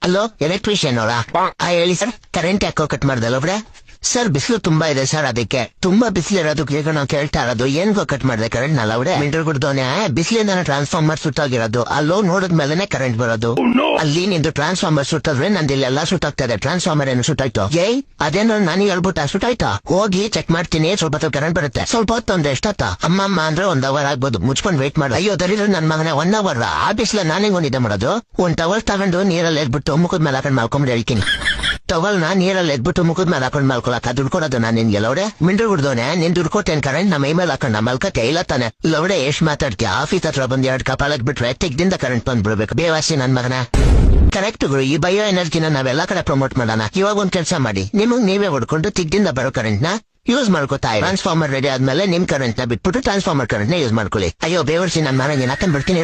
Hello electrician ಅವರಾ? ಹೇಳಿ sir, current ಯಾಕೋ ಕಟ್ ಮಾಡ್ದಲ್ಲ ಒಬ್ರೆ? ಸರ್ ಬಿಸಿಲು ತುಂಬಾ ಇದೆ ಸರ್, ಅದಕ್ಕೆ ತುಂಬಾ ಬಿಸಿಲು ಇರೋದಕ್ಕೆ ಈಗ ನಾವು ಕೇಳ್ತಾ ಇರೋದು ಏನ್ಗೋ ಕಟ್ ಮಾಡಿದೆ ಕರೆಂಟ್ ನಲ್ಲ ಅವ್ರೆ? ಮಿಂಟರ್ ಗುಡ್ದೋನೆ ಬಿಸಿಲಿಂದ ಟ್ರಾನ್ಸ್ಫಾರ್ಮರ್ ಸುತ್ತಾಗಿರೋದು, ಅಲ್ಲೋ ನೋಡಿದ್ಮೇಲೆ ಕರೆಂಟ್ ಬರೋದು. ಅಲ್ಲಿ ನಿಂದು ಟ್ರಾನ್ಸ್ಫಾರ್ಮರ್ ಸುತ್ತಾದ್ರೆ ನಂದು ಇಲ್ಲೆಲ್ಲ ಸುತ್ತಾಗ್ತದೆ. ಟ್ರಾನ್ಸ್ಫಾರ್ಮರ್ ಏನು ಸುತ್ತಾಯ್ತು? ಅದೇನೋ ನನಗೆ ಹೇಳ್ಬಿಟ್ಟ ಸುತ್ತಾಯ್ತಾ? ಹೋಗಿ ಚೆಕ್ ಮಾಡ್ತೀನಿ, ಸ್ವಲ್ಪ ಹೊತ್ತು ಕರೆಂಟ್ ಬರುತ್ತೆ. ಸ್ವಲ್ಪ ಹೊತ್ತು ಅಂದ್ರೆ ಎಷ್ಟೊತ್ತ? ಅಮ್ಮಮ್ಮ ಅಂದ್ರೆ 1 ಅವರ್ ಆಗ್ಬೋದು, ಮುಚ್ಕೊಂಡ್ ವೇಟ್ ಮಾಡು. ಅಯ್ಯೋ ದರಿದ್ರ ನನ್ ಮಗನ 1 ಅವರ್ ಆ ಬಿಸಿಲ ನಾನೇ ಒಂದಿದೆ ಮಾಡೋದು. 1 ಟವಲ್ ತಗೊಂಡು ನೀರಲ್ಲಿ ಎದ್ಬಿಟ್ಟು ಮುಖದ ಮೇಲೆ ಹಾಕೊಂಡ್ ಮಾಡ್ಕೊಂಡ್ ಹೇಳ್ತೀನಿ. ಟವಲ್ನ ನೀರಲ್ಲಿ ಎದ್ಬಿಟ್ಟು ಮುಖದ ಮೇಲೆ ಹಾಕೊಂಡ್ ಮಾಡ್ಕೊಳಕ ದುಡ್ಕೊಡೋದು ನಾನು ನಿನ್ಗೆ ಲೌಡೆ? ಮಿಂಡ್ರು ಗುಡ್ದೋನೆ ನಿನ್ ದುಡ್ಕೊಟ್ಟೇನ್ ಕರೆಂಟ್ ನಮ್ಮ ಮೇಲೆ ಹಾಕೊಂಡ್ ಮಲ್ಕತ್ತೆ ಇಲ್ಲ ತಾನೆ? ಲೌಡೆ ಎಷ್ಟ್ ಮಾತಾಡ್ತೀಯ? ಆಫೀಸ್ ಹತ್ರ ಬಂದ್ 2 ಕಪಾಲಕ್ ಬಿಟ್ರೆ ತೆಗ್ದಿಂದ ಕರೆಂಟ್ ಬಂದ್ಬಿಡ್ಬೇಕು. ಬೇವಾಸಿ ನನ್ ಮಗನ. ಕರೆಕ್ಟ್ ಗುರು, ಈ ಬಯೋ ಎನರ್ಜಿನ ನಾವೆಲ್ಲಾ ಕಡೆ ಪ್ರಮೋಟ್ ಮಾಡೋಣ. ಇವಾಗ ಒಂದ್ ಕೆಲಸ ಮಾಡಿ, ನಿಮಗ್ ನೀವೇ ಹೊಡ್ಕೊಂಡು ತಿಗ್ದಿಂದ ಬರೋ ಕರೆಂಟ್ ನ ಯೂಸ್ ಮಾಡ್ಕೋತಾ. ಟ್ರಾನ್ಸ್ಫಾರ್ಮರ್ ರೆಡಿ ಆದ್ಮೇಲೆ ನಿಮ್ ಕರೆಂಟ್ ನ ಬಿಟ್ಬಿಟ್ಟು ಟ್ರಾನ್ಸ್ಫಾರ್ಮರ್ ಕರೆಂಟ್ ನ ಯೂಸ್ ಮಾಡ್ಕೊಳ್ಳಿ. ಅಯ್ಯೋ ಬೇವರ್ಸಿ ನನ್ ಮನೆಗೆ ಹಾಕೊಂಡ್ ಬಿಡ್ತೀನಿ.